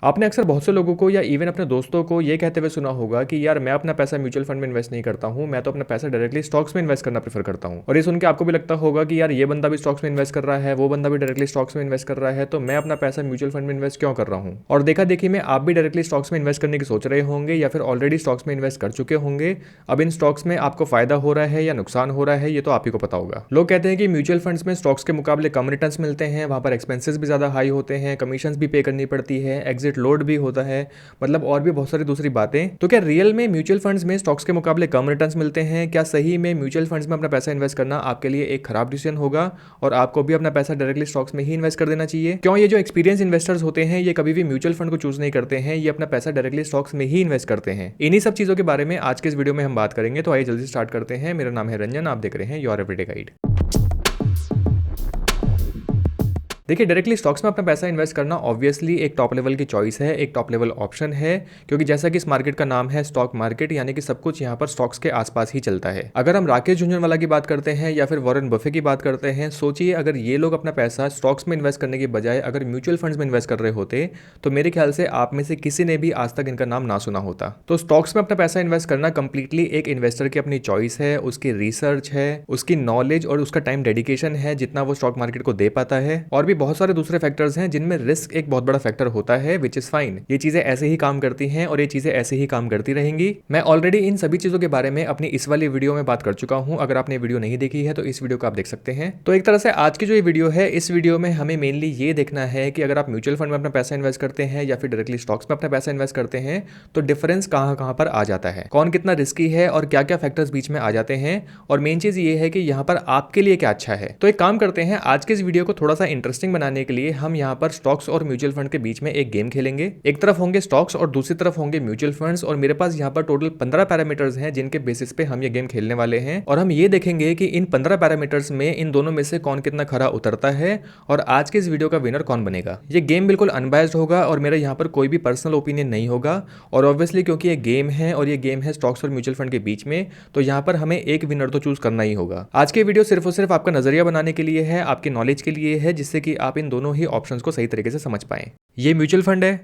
आपने अक्सर बहुत से लोगों को या इवन अपने दोस्तों को ये कहते हुए सुना होगा कि यार मैं अपना पैसा म्यूचुअल फंड में इन्वेस्ट नहीं करता हूँ, मैं तो अपना पैसा डायरेक्टली स्टॉक्स में इन्वेस्ट करना प्रेफर करता हूँ। और ये सुन के आपको भी लगता होगा कि यार ये बंदा भी स्टॉक्स में इन्वेस्ट कर रहा है, वो बंदा भी डायरेक्टली स्टॉक्स में इन्वेस्ट कर रहा है, तो मैं अपना पैसा म्यूचुअल फंड में इन्वेस्ट क्यों कर रहा हूँ। और देखा देखी में आप भी डायरेक्टली स्टॉक्स में इन्वेस्ट करने की सोच रहे होंगे या फिर ऑलरेडी स्टॉक्स में इन्वेस्ट कर चुके होंगे। अब इन स्टॉक्स में आपको फायदा हो रहा है या नुकसान हो रहा है ये तो आप ही को पता होगा। लोग कहते हैं कि म्यूचुअल फंड्स में स्टॉक्स के मुकाबले कम रिटर्न्स मिलते हैं, वहां पर एक्सपेंसेस भी ज्यादा हाई होते हैं, कमीशन भी पे करनी पड़ती है, एग्जिट लोड भी होता है, मतलब और भी बहुत सारी दूसरी बातें। तो क्या रियल में म्यूचुअल फंड्स में स्टॉक्स के मुकाबले कम रिटर्न्स मिलते हैं? क्या सही में म्यूचुअल फंड्स में अपना पैसा इन्वेस्ट करना आपके लिए एक खराब डिसीजन होगा और आपको भी अपना पैसा डायरेक्टली स्टॉक्स में ही इन्वेस्ट कर देना चाहिए? क्यों ये जो एक्सपीरियंस इन्वेस्टर्स होते हैं ये कभी भी म्यूचुअल फंड को चूज नहीं करते हैं, ये अपना पैसा डायरेक्टली स्टॉक्स में ही इन्वेस्ट करते हैं? इन्हीं सब चीजों के बारे में आज के इस वीडियो में हम बात करेंगे, तो आइए जल्दी स्टार्ट करते हैं। मेरा नाम है रंजन, आप देख रहे हैं योर एवरीडे गाइड। देखिए, डायरेक्टली स्टॉक्स में अपना पैसा इन्वेस्ट करना ऑब्वियसली एक टॉप लेवल की चॉइस है, एक टॉप लेवल ऑप्शन है, क्योंकि जैसा कि इस मार्केट का नाम है स्टॉक मार्केट, यानी कि सब कुछ यहाँ पर स्टॉक्स के आसपास ही चलता है। अगर हम राकेश झुंझुनवाला की बात करते हैं या फिर वॉरेन बफे की बात करते हैं, सोचिए अगर ये लोग अपना पैसा स्टॉक्स में इन्वेस्ट करने के बजाय अगर म्यूचुअल फंड्स में इन्वेस्ट कर रहे होते तो मेरे ख्याल से आप में से किसी ने भी आज तक इनका नाम ना सुना होता। तो स्टॉक्स में अपना पैसा इन्वेस्ट करना कंप्लीटली एक इन्वेस्टर की अपनी चॉइस है, उसकी रिसर्च है, उसकी नॉलेज और उसका टाइम डेडिकेशन है जितना वो स्टॉक मार्केट को दे पाता है। और भी बहुत सारे दूसरे फैक्टर्स हैं जिनमें रिस्क एक बहुत बड़ा फैक्टर होता है, विच इज फाइन। ये चीजें ऐसे ही काम करती हैं और ये चीजें ऐसे ही काम करती रहेंगी। मैं ऑलरेडी इन सभी चीजों के बारे में अपनी इस वाली वीडियो में बात कर चुका हूं। अगर आपने वीडियो नहीं देखी है तो इस वीडियो को आप देख सकते हैं। तो एक तरह से आज की जो ये वीडियो है, इस वीडियो में हमें मेनली ये देखना है कि अगर आप म्यूचुअल फंड में अपना पैसा इन्वेस्ट करते हैं या फिर डायरेक्टली स्टॉक्स में अपना पैसा इन्वेस्ट करते हैं तो डिफरेंस कहां कहां पर आ जाता है, कौन कितना रिस्की है और क्या क्या फैक्टर्स बीच में आ जाते हैं। और मेन चीज ये है कि यहाँ पर आपके लिए क्या अच्छा है। तो एक काम करते हैं, आज के इस वीडियो को थोड़ा सा इंटरेस्टिंग बनाने के लिए हम यहाँ पर स्टॉक्स और म्यूचुअल फंड के बीच में एक गेम खेलेंगे। एक तरफ होंगे स्टॉक्स और दूसरी तरफ होंगे म्यूचुअल फंड्स, और मेरे पास यहाँ पर टोटल 15 पैरामीटर्स हैं जिनके बेसिस पे हम ये गेम खेलने वाले हैं। और हम ये देखेंगे कि इन 15 पैरामीटर्स में इन दोनों में से कौन कितना खरा उतरता है और आज के इस वीडियो का विनर कौन बनेगा। ये गेम बिल्कुल अनबायस्ड होगा और मेरा यहाँ पर कोई भी पर्सनल ओपिनियन नहीं होगा। और ऑब्वियसली क्योंकि ये गेम है और ये गेम है स्टॉक्स और म्यूचुअल फंड के बीच में, तो यहाँ पर हमें एक विनर तो चूज करना ही होगा। आज के वीडियो सिर्फ और सिर्फ आपका नजरिया बनाने के लिए है, आपकी नॉलेज के लिए है, जिससे कि आप इन दोनों ही ऑप्शंस को सही तरीके से समझ पाएं। ये म्यूचुअल फंड है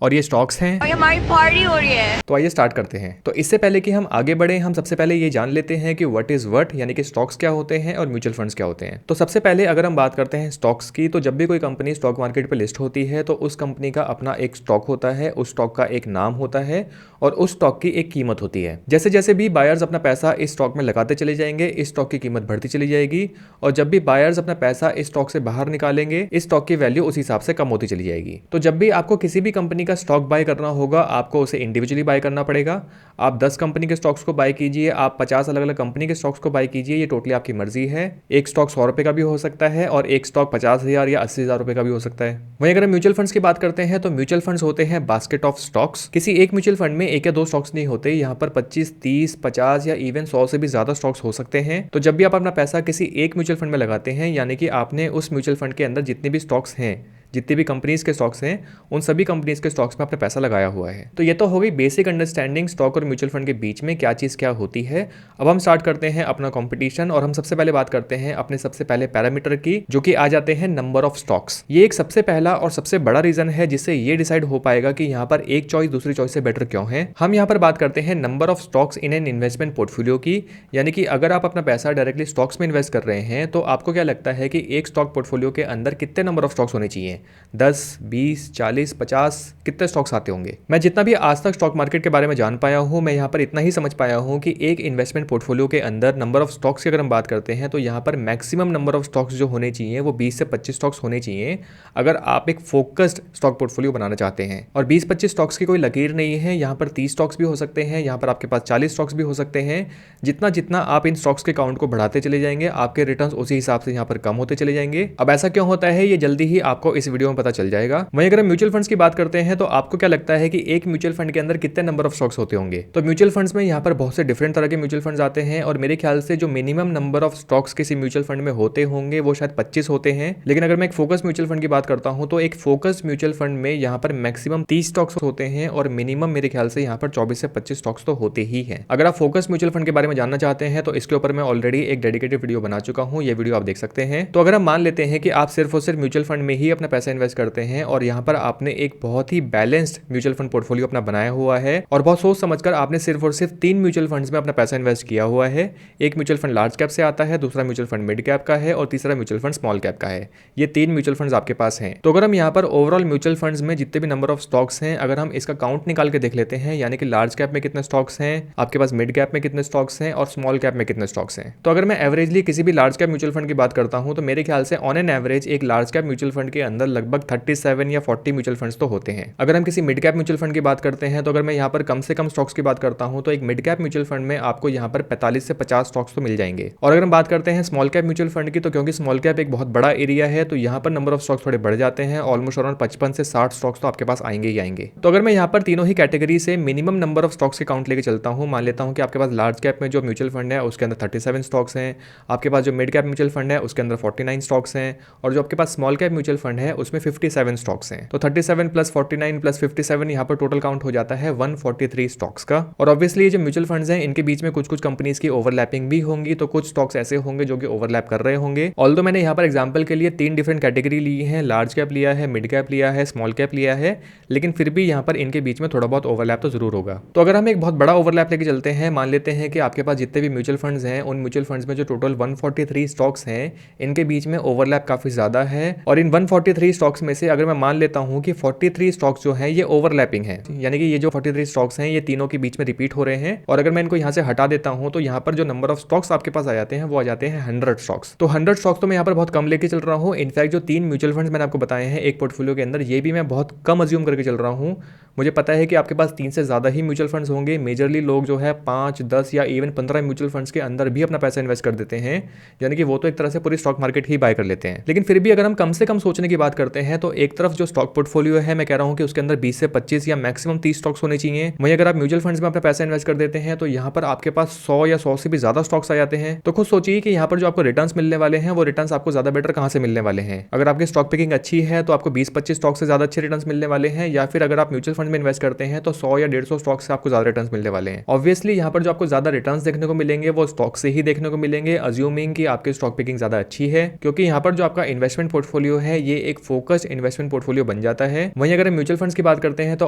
और ये स्टॉक्स हैं और हमारी पार्टी हो रही है। तो आइए स्टार्ट करते हैं। तो इससे पहले कि हम आगे बढ़े, हम सबसे पहले ये जान लेते हैं कि व्हाट इज व्हाट, यानी कि स्टॉक्स क्या होते हैं और म्यूचुअल फंड्स क्या होते हैं। तो सबसे पहले अगर हम बात करते हैं स्टॉक्स की, तो जब भी कोई कंपनी स्टॉक मार्केट पे लिस्ट होती है तो उस कंपनी का अपना एक स्टॉक होता है, उस स्टॉक का एक नाम होता है और उस स्टॉक की एक कीमत होती है। जैसे जैसे भी बायर्स अपना पैसा इस स्टॉक में लगाते चले जाएंगे, इस स्टॉक की कीमत बढ़ती चली जाएगी, और जब भी बायर्स अपना पैसा इस स्टॉक से बाहर निकालेंगे, इस स्टॉक की वैल्यू उस हिसाब से कम होती चली जाएगी। तो जब भी आपको किसी भी कंपनी का स्टॉक बाय करना होगा, आपको उसे इंडिविजुअली बाय करना पड़ेगा। आप 10 कंपनी के स्टॉक्स को बाय कीजिए, आप 50 अलग अलग कंपनी के स्टॉक्स को बाय कीजिए, ये टोटली आपकी मर्जी है। एक स्टॉक 100 रुपए का भी हो सकता है और एक स्टॉक 50,000 या 80,000 रुपए का भी हो सकता है। वहीं अगर हम म्यूचुअल फंड्स की बात करते हैं तो म्यूचुअल फंड्स होते हैं बास्केट ऑफ स्टॉक्स। किसी एक म्यूचुअल फंड में एक या दो स्टॉक्स नहीं होते, यहाँ पर 25, 30, 50 या इवन 100 से भी ज्यादा स्टॉक्स हो सकते हैं। तो जब भी आप अपना पैसा किसी एक म्यूचुअल फंड में लगाते हैं, यानी कि आपने उस म्यूचुअल फंड के अंदर जितने भी स्टॉक्स हैं, जितनी भी कंपनीज के स्टॉक्स हैं, उन सभी कंपनीज के स्टॉक्स में अपने पैसा लगाया हुआ है। तो ये तो हो गई बेसिक अंडरस्टैंडिंग स्टॉक और म्यूचुअल फंड के बीच में क्या चीज़ क्या होती है। अब हम स्टार्ट करते हैं अपना कंपटीशन और हम सबसे पहले बात करते हैं अपने सबसे पहले पैरामीटर की, जो कि आ जाते हैं नंबर ऑफ स्टॉक्स। ये एक सबसे पहला और सबसे बड़ा रीजन है जिससे ये डिसाइड हो पाएगा कि यहाँ पर एक चॉइस दूसरी चॉइस से बेटर क्यों है। हम यहाँ पर बात करते हैं number of stocks in an investment portfolio की, यानी कि अगर आप अपना पैसा डायरेक्टली स्टॉक्स में इन्वेस्ट कर रहे हैं तो आपको क्या लगता है कि एक स्टॉक पोर्टफोलियो के अंदर कितने नंबर ऑफ स्टॉक्स होने चाहिए? 10, 20, 40, 50, कितने स्टॉक्स आते होंगे? मैं जितना भी आज तक स्टॉक मार्केट के बारे में जान पाया हूं, मैं यहाँ पर इतना ही समझ पाया हूं कि एक इन्वेस्टमेंट पोर्टफोलियो के अंदर नंबर ऑफ स्टॉक्स की अगर हम बात करते हैं तो यहाँ पर मैक्सिमम नंबर ऑफ स्टॉक्स जो होने चाहिए वो 20 से 25 स्टॉक्स होने चाहिए, अगर आप एक फोकस्ड स्टॉक पोर्टफोलियो बनाना चाहते हैं। और 20-25 स्टॉक्स की कोई लकीर नहीं है, यहाँ पर 30 स्टॉक्स भी हो सकते हैं, यहाँ पर आपके पास 40 स्टॉक्स भी हो सकते हैं। जितना जितना आप इन स्टॉक्स के काउंट को बढ़ाते चले जाएंगे, आपके रिटर्न उसी हिसाब से यहाँ पर कम होते चले जाएंगे। अब ऐसा क्यों होता है ये जल्दी ही आपको इस वीडियो में पता चल जाएगा। वहीं अगर हम म्यूचुअल फंड्स की बात करते हैं तो आपको क्या लगता है कि एक म्यूचुअल फंड के अंदर कितने नंबर ऑफ स्टॉक्स होते होंगे? तो म्यूचुअल फंड्स में यहाँ पर बहुत से डिफरेंट तरह के म्यूचुअल फंड्स आते हैं और मेरे ख्याल से जो मिनिमम नंबर ऑफ स्टॉक्स किसी म्यूचुअल फंड में होते होंगे वो शायद 25 होते हैं। लेकिन अगर मैं एक फोकस म्यूचुअल फंड की बात करता हूँ तो एक फोकस म्यूचुअल फंड में यहाँ पर मैक्सिमम 30 स्टॉक्स होते हैं और मिनिमम मेरे ख्याल से यहाँ पर 24 से 25 स्टॉक्स तो होते ही हैं। अगर आप फोकस म्यूचुअल फंड के बारे में जानना चाहते हैं तो इसके ऊपर मैं ऑलरेडी एक डेडिकेटेड वीडियो बना चुका हूँ, ये वीडियो आप देख सकते हैं। तो अगर हम मान लेते हैं कि आप सिर्फ और सिर्फ म्यूचुअल फंड में ही अपना पैसा इन्वेस्ट करते हैं और यहाँ पर आपने एक बहुत ही बैलेंस्ड म्यूचुअल फंड पोर्टफोलियो अपना बनाया हुआ है और बहुत सोच समझकर आपने सिर्फ और सिर्फ 3 म्यूचुअल फंड्स में अपना पैसा इन्वेस्ट किया हुआ है। एक म्यूचुअल फंड लार्ज कैप से आता है, दूसरा म्यूचुअल फंड मिड कैप का है और तीसरा म्यूचुअल फंड स्मॉल कैप का है। ये 3 म्यूचुअल फंड्स आपके पास हैं। तो अगर हम यहाँ पर ओवरऑल म्यूचुअल फंड्स में जितने भी नंबर ऑफ स्टॉक्स हैं, अगर हम इसका काउंट निकाल के देख लेते हैं, यानी कि लार्ज कैप में कितने स्टॉक्स हैं, आपके पास मिड कैप में कितने स्टॉक्स हैं और स्मॉल कैप में कितने स्टॉक्स हैं। तो अगर मैं एवरेजली किसी भी लार्ज कैप म्यूचुअल फंड की बात करता हूं तो मेरे ख्याल से ऑन एन एवरेज एक लार्ज कैप म्यूचुअल फंड के अंदर लगभग 37 या 40 म्यूचुअल फंड्स तो होते हैं। अगर हम किसी मिड कैप म्यूचुअल फंड की बात करते हैं तो अगर मैं यहाँ पर कम से कम स्टॉक्स की बात करता हूं तो एक मिड कैप म्यूचुअल फंड में आपको यहाँ पर 45 से 50 स्टॉक्स तो मिल जाएंगे। और अगर हम बात करते हैं स्मॉल कैप म्यूचुअल फंड की, तो क्योंकि स्मॉल कैप एक बहुत बड़ा एरिया है तो यहाँ पर नंबर ऑफ स्टॉक्स थोड़े बढ़ जाते हैं, ऑलमोस्ट अराउंड 55 से 60 स्टॉक्स तो आपके पास आएंगे ही आएंगे। तो अगर मैं यहाँ पर तीनों ही कैटेगरी से मिनिमम नंबर ऑफ स्टॉक्स के काउंट लेके चलता हूँ, मान लेता हूँ कि आपके पास लार्ज कैप में जो म्यूचुअल फंड है उसके अंदर 37 स्टॉक्स हैं, आपके पास जो मिड कैप म्यूचुअल फंड है उसके अंदर 49 स्टॉक्स हैं और जो आपके पास स्मॉल कैप म्यूचुअल फंड है उसमें 57 स्टॉक्स हैं। तो 37 प्लस 49 प्लस 57 यहाँ पर टोटल काउंट हो जाता है 143 स्टॉक्स का। और ऑब्वियसली ये जो म्यूचुअल फंड्स हैं इनके बीच में कुछ कुछ कंपनीज की ओवरलैपिंग भी होंगी, तो कुछ स्टॉक्स ऐसे होंगे जो कि ओवरलैप कर रहे होंगे। ऑल्दो मैंने यहाँ पर एग्जांपल के लिए 3 डिफरेंट कैटेगरी ली है, लार्ज कैप लिया है, मिड कैप लिया है, स्मॉल कैप लिया है, लेकिन फिर भी यहाँ पर इनके बीच में थोड़ा बहुत ओवरलैप तो जरूर होगा। तो अगर हम एक बहुत बड़ा ओवरलैप लेके चलते हैं, मान लेते हैं कि आपके पास जितने भी म्यूचुअल फंड्स हैं उन म्यूचुअल फंड्स में जो टोटल 143 स्टॉक्स हैं इनके बीच में ओवरलैप काफी ज्यादा है और इन 143 स्टॉक्स में से अगर मैं मान लेता हूं कि 43 स्टॉक्स जो हैं ये ओवरलैपिंग है, यानी कि ये जो 43 स्टॉक्स हैं ये तीनों के बीच में रिपीट हो रहे हैं और अगर मैं इनको यहां से हटा देता हूं तो यहां पर जो नंबर ऑफ स्टॉक्स आपके पास आ जाते हैं वो आ जाते हैं 100 स्टॉक्स। तो 100 स्टॉक्स तो मैं यहां पर बहुत कम लेके चल रहा हूं। इनफैक्ट जो 3 म्यूचुअल फंड्स मैंने आपको बताए हैं एक पोर्टफोलियो के अंदर, ये भी मैं बहुत कम अज्यूम करके चल रहा हूं। मुझे पता है कि आपके पास 3 से ज्यादा ही म्यूचुअल फंड्स होंगे। मेजरली लोग जो है 5, 10 या इवन 15 म्यूचुअल फंड्स के अंदर भी अपना पैसा इन्वेस्ट कर देते हैं, यानी कि वो तो एक तरह से पूरी स्टॉक मार्केट ही बाय कर लेते हैं। लेकिन फिर भी अगर हम कम से कम सोचने की बात करते हैं तो एक तरफ जो स्टॉक पोर्टफोलियो है मैं कह रहा हूं कि उसके अंदर 20 से 25 या मैक्सिमम 30 स्टॉक्स होने चाहिए। वहीं अगर आप म्यूचुअल फंड्स में अपना पैसा इन्वेस्ट कर देते हैं तो यहाँ पर आपके पास 100 या 100 से भी ज्यादा स्टॉक्स आ जाते हैं। तो खुद सोचिए कि यहाँ पर जो आपको रिटर्न्स मिलने वाले हैं वो रिटर्न्स आपको ज्यादा बेटर कहां से मिलने वाले हैं। अगर आपकी स्टॉक पिकिंग अच्छी है तो आपको 20-25 स्टॉक से ज्यादा अच्छे रिटर्न्स मिलने वाले हैं, या फिर अगर आप म्यूचुअल फंड में इन्वेस्ट करते हैं तो 100 या 150 स्टॉक से आपको ज्यादा रिटर्न्स मिलने वाले हैं। ऑब्वियसली यहाँ पर जो आपको ज्यादा रिटर्न्स देखने को मिलेंगे वो स्टॉक से ही देखने को मिलेंगे, अज्यूमिंग कि आपकी स्टॉक पिकिंग ज्यादा अच्छी है, क्योंकि यहाँ पर जो आपका इन्वेस्टमेंट पोर्टफोलियो है ये एक फोकस्ड इन्वेस्टमेंट पोर्टफोलियो बन जाता है। वहीं अगर हम म्यूचुअल फंड्स की बात करते हैं तो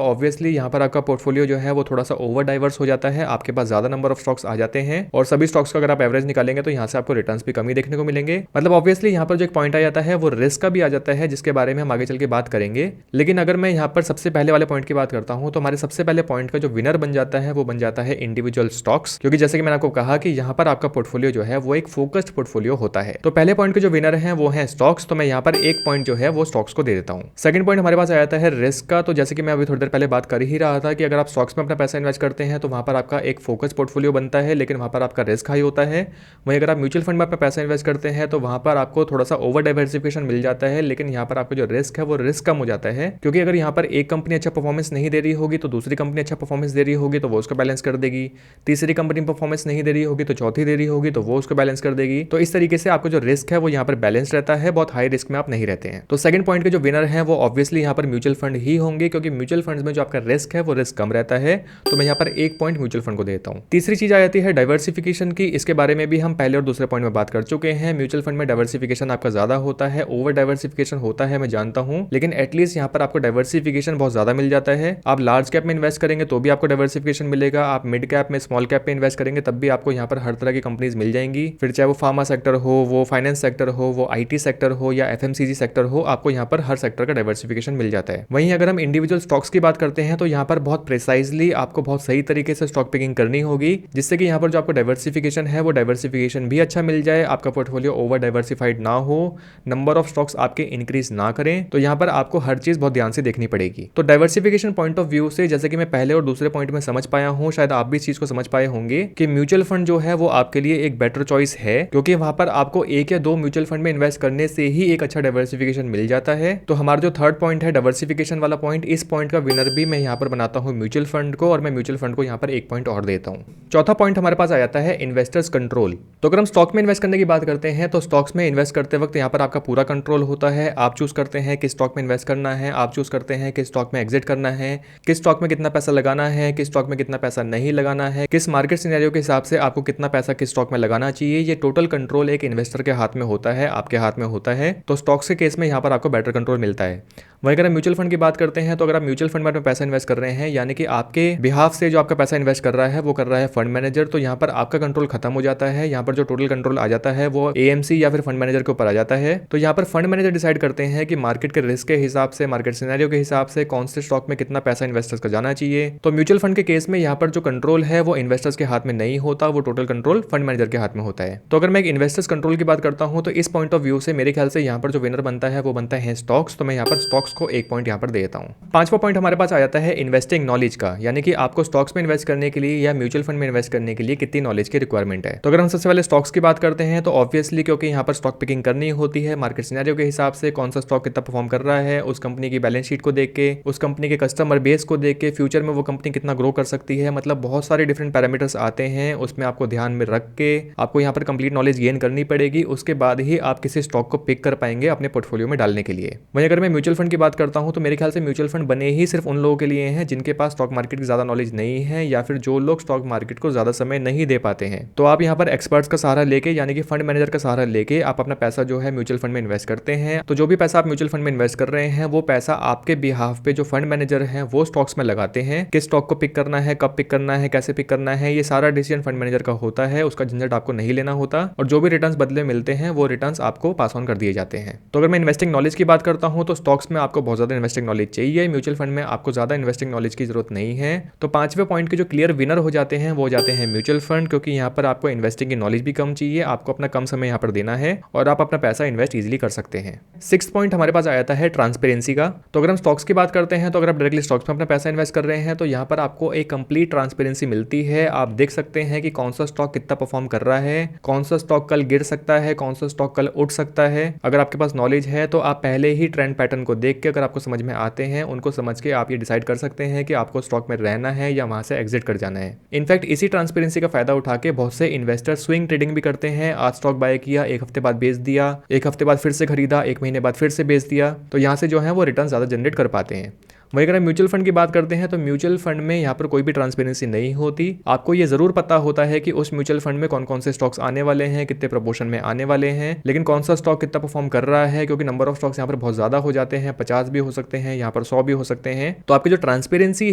ऑब्वियसली यहाँ पर आपका पोर्टफोलियो जो है वो थोड़ा सा ओवर डाइवर्स हो जाता है, आपके पास ज्यादा नंबर ऑफ स्टॉक्स आ जाते हैं और सभी स्टॉक्स का अगर आप एवरेज निकालेंगे तो यहाँ से आपको रिटर्न्स भी कम ही देखने को मिलेंगे। मतलब ऑब्वियसली यहाँ पर जो एक पॉइंट आ जाता है वो रिस्क का भी आ जाता है, जिसके बारे में हम आगे चल के बात करेंगे। लेकिन अगर मैं यहाँ पर सबसे पहले वाले पॉइंट की बात करता हूँ तो हमारे सबसे पहले पॉइंट का जो विनर बन जाता है वो बन जाता है इंडिविजुअल स्टॉक्स, क्योंकि जैसे कि मैंने आपको कहा कि यहाँ पर आपका पोर्टफोलियो जो है वो एक फोकस्ड पोर्टफोलियो होता है। तो पहले पॉइंट के जो विनर है वो है स्टॉक्स, तो मैं यहाँ पर एक पॉइंट जो है वो स्टॉक्स को दे देता हूँ। सेकंड पॉइंट हमारे पास आ जाता है रिस्क का। तो जैसे कि मैं अभी थोड़ी देर पहले बात कर ही रहा था कि अगर आप स्टॉक्स में अपना पैसा इन्वेस्ट करते हैं तो वहाँ पर आपका एक फोकस पोर्टफोलियो बनता है, लेकिन वहाँ पर आपका रिस्क हाई होता है। वहीं अगर आप म्यूचुअल फंड में अपना पैसा इन्वेस्ट करते हैं तो वहाँ पर आपको थोड़ा सा ओवर डाइवर्सिफिकेशन मिल जाता है, लेकिन यहाँ पर आपका जो रिस्क है वो रिस्क कम हो जाता है, क्योंकि अगर यहाँ पर एक कंपनी अच्छा परफॉर्मेंस नहीं दे रही होगी तो दूसरी कंपनी अच्छा परफॉर्मेंस दे रही होगी तो वो उसको बैलेंस कर देगी, तीसरी कंपनी परफॉर्मेंस नहीं दे रही होगी तो चौथी दे रही होगी तो वो उसको बैलेंस कर देगी। तो इस तरीके से आपको जो रिस्क है वो यहाँ पर बैलेंस रहता है, बहुत हाई रिस्क में आप नहीं रहते हैं। तो सेकंड पॉइंट के जो विनर है वो ऑब्वियसली यहाँ पर म्यूचुअल फंड ही होंगे, क्योंकि म्यूचुअल फंड्स में जो आपका रिस्क है वो रिस्क कम रहता है। तो मैं यहाँ पर एक पॉइंट म्यूचुअल फंड को देता हूँ। तीसरी चीज आ जाती है डाइवर्सिफिकेशन की। इसके बारे में भी हम पहले और दूसरे पॉइंट में बात कर चुके हैं। म्यूचुअल फंड में डाइवर्सिफिकेशन आपका ज्यादा होता है, ओवर डाइवर्सिफिकेशन होता है मैं जानता हूँ, लेकिन एटलीस्ट यहाँ पर आपको डाइवर्सिफिकेशन बहुत ज्यादा मिल जाता है। आप लार्ज कैप में इन्वेस्ट करेंगे तो भी आपको डाइवर्सिफिकेशन मिलेगा, आप मिड कैप में स्मॉल कैप में इन्वेस्ट करेंगे तब भी आपको यहाँ पर हर तरह की कंपनीज मिल जाएंगी, फिर चाहे वो फार्मा सेक्टर हो, वो फाइनेंस सेक्टर हो, वो आईटी सेक्टर हो या एफएमसीजी सेक्टर हो, आपको यहाँ पर हर सेक्टर का डाइवर्सिफिकेशन मिल जाता है। वहीं अगर हम इंडिविजुअल स्टॉक्स की बात करते हैं तो यहाँ पर बहुत प्रिसाइजली आपको बहुत सही तरीके से स्टॉक पिकिंग करनी होगी, जिससे कि यहाँ पर जो आपको डाइवर्सिफिकेशन है वो डाइवर्सिफिकेशन भी अच्छा मिल जाए, आपका पोर्टफोलियो ओवर डाइवर्सिफाइड ना हो, नंबर ऑफ स्टॉक्स आपके इंक्रीज ना करें। तो यहाँ पर आपको हर चीज बहुत ध्यान से देखनी पड़ेगी। तो डाइवर्सिफिकेशन पॉइंट ऑफ व्यू से जैसे कि मैं पहले और दूसरे पॉइंट में समझ पाया हूँ, शायद आप भी इस चीज को समझ पाए होंगे कि म्यूचुअल फंड जो है वो आपके लिए एक बेटर चॉइस है, क्योंकि वहां पर आपको एक या दो म्यूचुअल फंड में इन्वेस्ट करने से ही एक अच्छा डाइवर्सिफिकेशन मिल जाता है। तो हमारा जो थर्ड पॉइंट है डाइवर्सिफिकेशन वाला पॉइंट, इस पॉइंट का विनर भी मैं यहाँ पर बनाता हूँ म्यूचुअल फंड को, और मैं म्यूचुअल फंड को यहाँ पर एक पॉइंट और देता हूँ। चौथा पॉइंट हमारे पास आ जाता है इन्वेस्टर्स कंट्रोल। तो अगर हम स्टॉक में इन्वेस्ट करने की बात करते हैं तो स्टॉक्स में इन्वेस्ट करते वक्त यहाँ पर आपका पूरा कंट्रोल होता है। आप चूज करते हैं कि स्टॉक में इन्वेस्ट करना है, आप चूज करते हैं कि स्टॉक में एग्जिट करना है, किस स्टॉक में कितना पैसा लगाना है, किस स्टॉक में कितना पैसा नहीं लगाना है, किस मार्केट सिनेरियो के हिसाब से आपको कितना पैसा किस स्टॉक में लगाना चाहिए, ये टोटल कंट्रोल एक इन्वेस्टर के हाथ में होता है, आपके हाथ में होता है। तो स्टॉक्स के केस में यहाँ पर आपको बेटर कंट्रोल मिलता है। वहीं अगर हम म्यूचुअल फंड की बात करते हैं तो अगर आप म्यूचुअल फंड में पैसा इन्वेस्ट कर रहे हैं, यानी कि आपके बिहाफ से जो आपका पैसा इन्वेस्ट कर रहा है वो कर रहा है फंड मैनेजर, तो यहाँ पर आपका कंट्रोल खत्म हो जाता है। यहाँ पर जो टोटल कंट्रोल आ जाता है वो एएमसी या फिर फंड मैनेजर के ऊपर आ जाता है। तो यहाँ पर फंड मैनेजर डिसाइड करते हैं कि मार्केट के रिस्क के हिसाब से, मार्केट सिनेरियो के हिसाब से कौन से स्टॉक में कितना पैसा इन्वेस्टर्स का जाना चाहिए। तो म्यूचुअल फंड के केस में यहाँ पर जो कंट्रोल है वो इन्वेस्टर्स के हाथ में नहीं होता, वो टोटल कंट्रोल फंड मैनेजर के हाथ में होता है। तो अगर मैं एक इन्वेस्टर्स कंट्रोल की बात करता हूँ तो इस पॉइंट ऑफ व्यू से मेरे ख्याल से यहाँ पर जो विनर बनता है वो बनता है स्टॉक्स। तो मैं यहाँ पर स्टॉक्स को एक पॉइंट यहाँ पर दे देता हूँ। पांचवा पॉइंट हमारे पास आ जाता है इन्वेस्टिंग नॉलेज का, यानी कि आपको स्टॉक्स में इन्वेस्ट करने के लिए या म्यूचुअल फंड में इन्वेस्ट करने के लिए कितनी नॉलेज की रिक्वायरमेंट है। तो अगर हम सबसे पहले स्टॉक्स की बात करते हैं तो ऑब्वियसली क्योंकि यहाँ पर स्टॉक पिकिंग करनी होती है मार्केट सिनेरियो के हिसाब से, कौन सा स्टॉक कितना परफॉर्म कर रहा है, उस कंपनी की बैलेंस शीट को देख के, उस कंपनी के कस्टमर बेस को देख के, फ्यूचर में वो कंपनी कितना ग्रो कर सकती है, मतलब बहुत सारे डिफरेंट पैरामीटर्स आते हैं, उसमें आपको ध्यान में रख के आपको यहाँ पर कंप्लीट नॉलेज गेन करनी पड़ेगी। उसके बाद ही आप किसी स्टॉक को पिक कर पाएंगे अपने पोर्टफोलियो में डालने के लिए। वहीं अगर मैं म्यूचुअल फंड की बात करता हूँ तो मेरे ख्याल से म्यूचुअल फंड बने ही सिर्फ उन लोगों के लिए हैं जिनके पास स्टॉक मार्केट की ज्यादा नॉलेज नहीं है, या फिर जो लोग स्टॉक मार्केट को ज्यादा समय नहीं दे पाते हैं। तो आप यहाँ पर एक्सपर्ट्स का सहारा लेके, यानी कि फंड मैनेजर का सहारा लेके आप अपना पैसा जो है म्यूचुअल फंड में इन्वेस्ट करते हैं। तो जो भी पैसा आप म्यूचुअल फंड में इन्वेस्ट कर रहे हैं वो पैसा आपके बिहाफ पे जो फंड मैनेजर हैं वो स्टॉक्स में लगाते हैं। किस स्टॉक को पिक करना है, कब पिक करना है, कैसे पिक करना है, ये सारा डिसीजन फंड मैनेजर का होता है। उसका झंझट आपको नहीं लेना होता और जो भी रिटर्न्स बदले मिलते हैं वो रिटर्न्स आपको पास ऑन कर दिए जाते हैं। तो अगर मैं इन्वेस्टिंग नॉलेज की बात करता हूं तो स्टॉक्स में आपको बहुत ज्यादा इन्वेस्टिंग नॉलेज चाहिए, म्यूचुअल फंड में आपको ज्यादा इन्वेस्टिंग नॉलेज की जरूरत नहीं है। तो पांचवें पॉइंट के जो क्लियर विनर हो जाते हैं वो हो जाते हैं म्यूचुअल फंड, क्योंकि यहाँ पर आपको इन्वेस्टिंग की नॉलेज भी कम चाहिए, आपको अपना कम समय यहाँ पर देना है और आप अपना पैसा इन्वेस्ट इजीली कर सकते हैं। सिक्स्थ पॉइंट हमारे पास आ जाता है ट्रांसपेरेंसी का। तो अगर हम स्टॉक्स की बात करते हैं तो अगर आप डायरेक्टली स्टॉक्स में अपना पैसा इन्वेस्ट कर रहे हैं तो यहाँ पर आपको एक कंप्लीट ट्रांसपेरेंसी मिलती है। आप देख सकते हैं कि कौन सा स्टॉक कितना परफॉर्म कर रहा है, कौन सा स्टॉक कल गिर सकता है, कौन सा स्टॉक कल उठ सकता है। अगर आपके पास नॉलेज है तो आप पहले ही ट्रेंड पैटर्न को देख के, अगर आपको समझ में आते हैं, उनको समझ के आप ये डिसाइड कर सकते हैं कि आपको स्टॉक में रहना है या वहां से एग्जिट कर जाना है। इनफैक्ट इसी ट्रांसपेरेंसी का फायदा उठा के बहुत से इन्वेस्टर स्विंग ट्रेडिंग भी करते हैं। आज स्टॉक बाय किया, एक हफ्ते बाद बेच दिया, एक हफ्ते बाद फिर से खरीदा, एक महीने बाद फिर से बेच दिया, तो यहाँ से जो है वो रिटर्न ज्यादा जनरेट कर पाते हैं। वहीं अगर हम म्यूचुअल फंड की बात करते हैं तो म्यूचुअल फंड में यहाँ पर कोई भी ट्रांसपेरेंसी नहीं होती। आपको ये जरूर पता होता है कि उस म्यूचुअल फंड में कौन कौन से स्टॉक्स आने वाले हैं, कितने प्रपोर्शन में आने वाले हैं, लेकिन कौन सा स्टॉक कितना परफॉर्म कर रहा है, क्योंकि नंबर ऑफ स्टॉक्स यहाँ पर बहुत ज्यादा हो जाते हैं, 50 भी हो सकते हैं, यहाँ पर 100 भी हो सकते हैं। तो आपकी जो ट्रांसपेरेंसी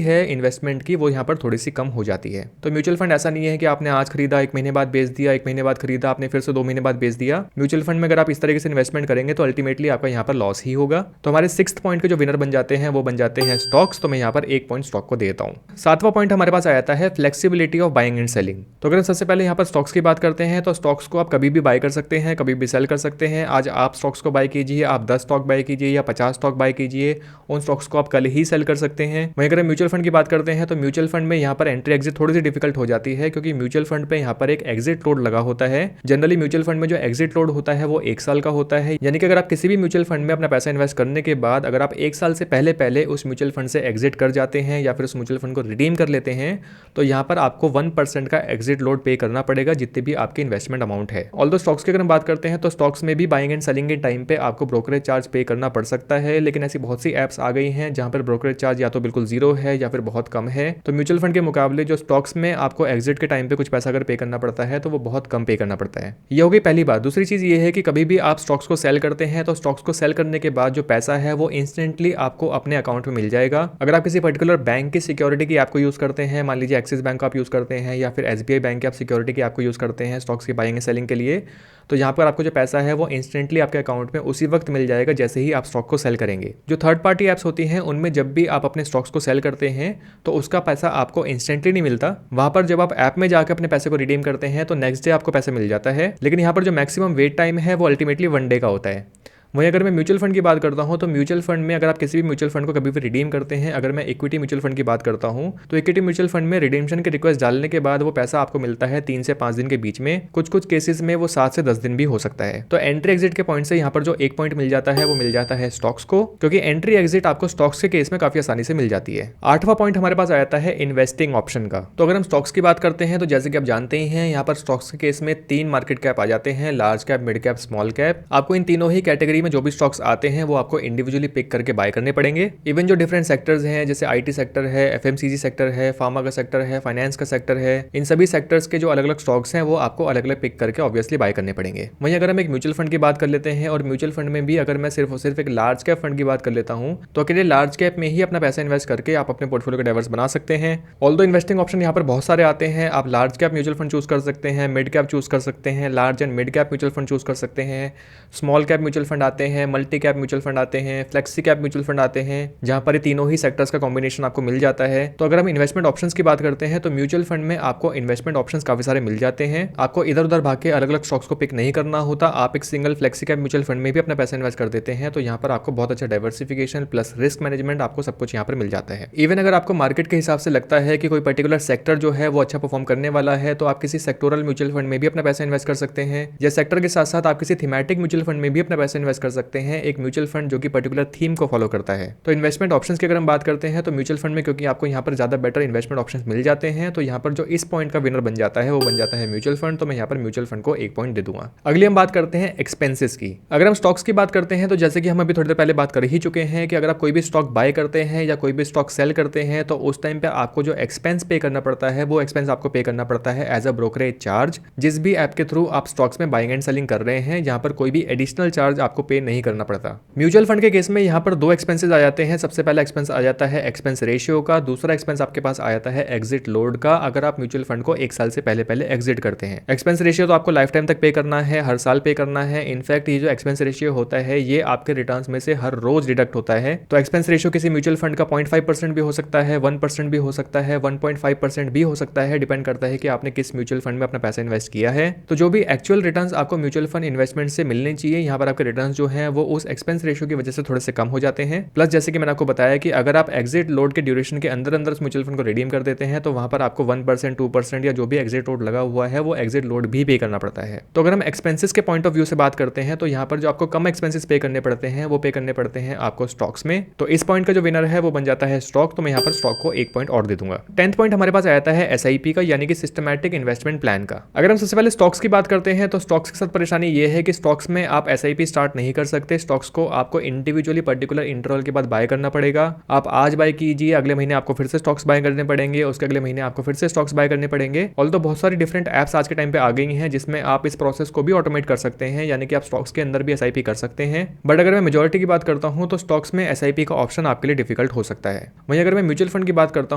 है इन्वेस्टमेंट की वो यहाँ पर थोड़ी सी कम हो जाती है। तो म्यूचुअल फंड ऐसा नहीं है कि आपने आज खरीदा, एक महीने बाद बेच दिया, एक महीने बाद खरीदा, आपने फिर से 2 महीने बाद बेच दिया। म्यूचुअल फंड में अगर आप इस तरीके से इन्वेस्टमेंट करेंगे तो अल्टीमेटली आपका यहाँ पर लॉस ही होगा। तो हमारे सिक्स्थ पॉइंट के जो विनर बन जाते हैं वो बन जाते हैं स्टॉक्स। तो मैं यहाँ पर एक पॉइंट स्टॉक को देता हूं। सातवां पॉइंट हमारे पास आ जाता है flexibility of buying and selling. तो अगर सबसे पहले यहाँ पर स्टॉक्स की बात करते हैं तो स्टॉक्स को आप कभी भी बाय कर सकते हैं, कभी भी सेल कर सकते हैं। आज आप स्टॉक्स को बाय कीजिए, आप 10 स्टॉक बाय कीजिए या 50 स्टॉक बाय कीजिए, उन स्टॉक्स को आप कल ही सेल कर सकते हैं। वहीं अगर म्यूचुअल फंड की बात करते हैं तो म्यूचुअल फंड में यहाँ पर एंट्री एग्जिट थोड़ी सी डिफिकल्ट हो जाती है, क्योंकि म्यूचुअल फंड पे यहाँ पर एक एग्जिट लोड लगा होता है। जनरली म्यूचुअल फंड में जो एग्जिट लोड होता है वो 1 साल का होता है, यानी कि अगर आप किसी भी म्यूचुअल फंड में अपना पैसा इन्वेस्ट करने के बाद अगर आप 1 साल से पहले उस म्यूचुअल फंड से एग्जिट कर जाते हैं या फिर उस म्यूचुअल फंड को रिडीम कर लेते हैं तो यहाँ पर आपको 1% का एग्जिट लोड पे करना पड़ेगा, जितने भी आपकी इन्वेस्टमेंट अमाउंट है। ऑल्दो स्टॉक्स की अगर हम बात करते हैं तो स्टॉक्स में भी बाइंग एंड सेलिंग के टाइम पे आपको ब्रोकरेज चार्ज पे करना पड़ सकता है, लेकिन ऐसी बहुत सी एप्स आ गई हैं जहां पर ब्रोकरेज चार्ज या तो बिल्कुल जीरो है या फिर बहुत कम है। तो म्यूचुअल फंड के मुकाबले जो स्टॉक्स में आपको एग्जिट के टाइम पे कुछ पैसा अगर पे करना पड़ता है तो वो बहुत कम पे करना पड़ता है। ये हो गई पहली बात। दूसरी चीज ये है कि कभी भी आप स्टॉक्स को सेल करते हैं तो स्टॉक्स को सेल करने के बाद जो पैसा है वो इंस्टेंटली आपको अपने अकाउंट में मिल जाएगा। अगर आप किसी पर्टिकुलर बैंक की सिक्योरिटी की ऐप को यूज करते हैं, मान लीजिए एक्सिस बैंक आप यूज करते हैं या फिर एसबीआई बैंक की आप सिक्योरिटी की ऐप को यूज करते हैं स्टॉक्स की बाइंग एंड सेलिंग के लिए, तो यहाँ पर आपको जो पैसा है वो इंस्टेंटली आपके अकाउंट में उसी वक्त मिल जाएगा जैसे ही आप स्टॉक को सेल करेंगे। जो थर्ड पार्टी ऐप्स होती हैं उनमें जब भी आप अपने स्टॉक्स को सेल करते हैं तो उसका पैसा आपको इंस्टेंटली नहीं मिलता। वहां पर जब आप ऐप में जाकर अपने पैसे को रिडीम करते हैं तो नेक्स्ट डे आपको पैसा मिल जाता है, लेकिन यहाँ पर जो मैक्सिमम वेट टाइम है वो अल्टीमेटली 1 डे का होता है। वहीं अगर मैं म्यूचुअल फंड की बात करता हूं तो म्यूचुअल फंड में अगर आप किसी भी म्यूचुअल फंड को कभी भी रिडीम करते हैं, अगर मैं इक्विटी म्यूचुअल फंड की बात करता हूं तो इक्विटी म्यूचुअल फंड में रिडीम्पशन की रिक्वेस्ट डालने के बाद वो पैसा आपको मिलता है 3 से 5 दिन के बीच में, कुछ केसेस में वो 7 से 10 दिन भी हो सकता है। तो एंट्री एग्जिट के पॉइंट से यहाँ पर जो एक पॉइंट मिल जाता है वो मिल जाता है स्टॉक्स को, क्योंकि एंट्री एग्जिट आपको स्टॉक्स के केस में काफी आसानी से मिल जाती है। 8वां पॉइंट हमारे पास आ जाता है इन्वेस्टिंग ऑप्शन का। तो अगर हम स्टॉक्स की बात करते हैं तो जैसे कि आप जानते ही हैं यहाँ पर स्टॉक्स के केस में 3 मार्केट कैप आ जाते हैं, large cap, mid cap, small cap. आपको इन तीनों ही कैटेगरी में जो भी स्टॉक्स आते हैं वो आपको इंडिविजुअली पिक करके बाय करने पड़ेंगे। इवन जो डिफरेंट सेक्टर्स हैं, जैसे आईटी सेक्टर है, एफएमसीजी सेक्टर है, फार्मा का सेक्टर है, फाइनेंस का सेक्टर है, इन सभी सेक्टर्स के जो अलग अलग स्टॉक्स हैं वो आपको अलग अलग पिक करके ऑब्वियसली बाय करने पड़ेंगे। वहीं अगर हम एक म्यूचुअल फंड की बात कर लेते हैं, और म्यूचुअल फंड में भी अगर मैं सिर्फ और सिर्फ एक लार्ज कैप फंड की बात कर लेता हूं, तो अकेले लार्ज कैप में ही अपना पैसा इन्वेस्ट करके आप अपने पोर्टफोलियो को डाइवर्स बना सकते हैं। ऑल्दो इन्वेस्टिंग ऑप्शन यहाँ पर बहुत सारे आते हैं। आप large cap mutual fund choose कर सकते हैं, मिड कैप चूज कर सकते हैं, large and mid cap mutual fund choose कर सकते हैं, स्मॉल कैप म्यूचुअल फंड आते हैं, मल्टी कैप म्यूचुअल फंड आते हैं, फ्लेक्सी कैप म्यूचुअल फंड आते हैं, जहां पर ये तीनों ही सेक्टर्स का कॉम्बिनेशन आपको मिल जाता है। तो अगर हम इन्वेस्टमेंट ऑप्शंस की बात करते हैं, तो म्यूचुअल फंड में आपको इन्वेस्टमेंट ऑप्शंस काफी सारे मिल जाते हैं। आपको इधर उधर भाग के अलग अलग स्टॉक्स को पिक नहीं करना होता। आप एक single flexi cap mutual fund में भी अपना पैसा इन्वेस्ट कर देते हैं, तो यहाँ पर आपको बहुत अच्छा डाइवर्सिफिकेशन प्लस रिस्क मैनेजमेंट आपको सब कुछ यहाँ पर मिल जाता है। इवन अगर आपको मार्केट के हिसाब से लगता है कि कोई पर्टिकुलर सेक्टर जो है वो अच्छा परफॉर्म करने वाला है, तो आप किसी सेक्टोरल म्यूचुअल फंड में भी अपना पैसा इन्वेस्ट कर सकते हैं, या सेक्टर के साथ साथ आप किसी थीमेटिक म्यूचुअल फंड में भी अपना पैसा इन्वेस्ट कर सकते हैं, एक म्यूचुअल फंड जो कि पर्टिकुलर थीम को फॉलो करता है। तो इन्वेस्टमेंट ऑप्शंस की अगर हम बात करते हैं, तो म्यूचुअल फंड में क्योंकि आपको यहाँ पर ज्यादा बेटर इन्वेस्टमेंट ऑप्शंस मिल जाते हैं, तो यहाँ पर जो इस पॉइंट का विनर बन जाता है वो बन जाता है म्यूचुअल फंड। तो मैं यहाँ पर म्यूचुअल फंड को 1 पॉइंट दे दूंगा। अगली हम बात करते हैं एक्सपेंसेस की। अगर हम स्टॉक्स की बात करते हैं, तो जैसे कि हम अभी थोड़ी देर पहले बात कर ही चुके हैं कि अगर आप कोई भी स्टॉक बाय करते हैं या कोई भी स्टॉक सेल करते हैं, तो उस टाइम पे आपको जो एक्सपेंस पे करना पड़ता है वो एक्सपेंस आपको पे करना पड़ता है एज अ ब्रोकरेज चार्ज। जिस भी ऐप के थ्रू आप स्टॉक्स में बाइंग एंड सेलिंग कर रहे हैं, यहाँ पर कोई भी एडिशनल चार्ज आपको पे नहीं करना पड़ता। म्यूचुअल फंड के केस में यहाँ पर 2 एक्सपेंसेस आ जाते हैं। सबसे पहला एक्सपेंस आ जाता है एक्सपेंस रेशियो का, दूसरा एक्सपेंस आपके पास आ जाता है एग्जिट लोड का, अगर आप म्यूचुअल फंड को 1 साल से पहले एग्जिट करते हैं। एक्सपेंस रेशियो तो आपको लाइफ टाइम तक पे करना है, हर साल पे करना है। इनफैक्ट ये जो एक्सपेंस रेशियो होता है ये आपके रिटर्न्स में से हर रोज डिडक्ट होता है। तो एक्सपेंस रेशियो किसी म्यूचुअल फंड का 0.5% भी हो सकता है, 1% भी हो सकता है, 1.5% भी हो सकता है, डिपेंड करता है कि आपने किस म्यूचुअल फंड में अपना पैसा इन्वेस्ट किया है। तो जो भी एक्चुअल रिटर्न्स आपको म्यूचुअल फंड इन्वेस्टमेंट से मिलने चाहिए, यहाँ पर आपके रिटर्न्स जो है वो उस एक्सपेंस रेशियो की वजह से थोड़े से कम हो जाते हैं। प्लस जैसे कि मैंने आपको बताया कि अगर आप एग्जिट लोड के ड्यूरेशन के अंदर अंदर म्यूचुअल फंड को रिडीम कर देते हैं, तो वहां पर आपको 1%, 2% या जो भी एग्जिट लोड लगा हुआ है वो एग्जिट लोड भी पे करना पड़ता है। तो अगर हम एक्सपेंसेस के पॉइंट ऑफ व्यू से बात करते हैं, तो यहाँ पर जो आपको कम एक्सपेंसेस पे करने पड़ते हैं वो पे करने पड़ते हैं आपको स्टॉक्स में। तो इस पॉइंट का जो विनर है वो बन जाता है स्टॉक। तो मैं यहाँ पर स्टॉक को 1 पॉइंट और दे दूंगा। 10th पॉइंट हमारे पास आता है SIP का, यानी कि सिस्टमैटिक इन्वेस्टमेंट प्लान का। अगर हम सबसे पहले स्टॉक्स की बात करते हैं, तो स्टॉक्स के साथ परेशानी ये है कि स्टॉक्स में आप SIP स्टार्ट नहीं कर सकते। स्टॉक्स को आपको इंडिविजुअली पर्टिकुलर इंटरवल के बाद बाय करना पड़ेगा। आप आज बाय कीजिए, अगले महीने आपको फिर से स्टॉक्स बाय करने पड़ेंगे, उसके अगले महीने आपको फिर से स्टॉक्स बाय करने पड़ेंगे। ऑल्दो बहुत सारी डिफरेंट एप्स आज के टाइम पे आ गई हैं जिसमें आप इस प्रोसेस को भी ऑटोमेट कर सकते हैं, यानी कि आप स्टॉक्स के अंदर भी SIP कर सकते हैं। बट अगर मैं मेजॉरिटी की बात करता हूं, तो स्टॉक्स में SIP का ऑप्शन आपके लिए डिफिकल्ट हो सकता है। वहीं अगर मैं म्यूचुअल फंड की बात करता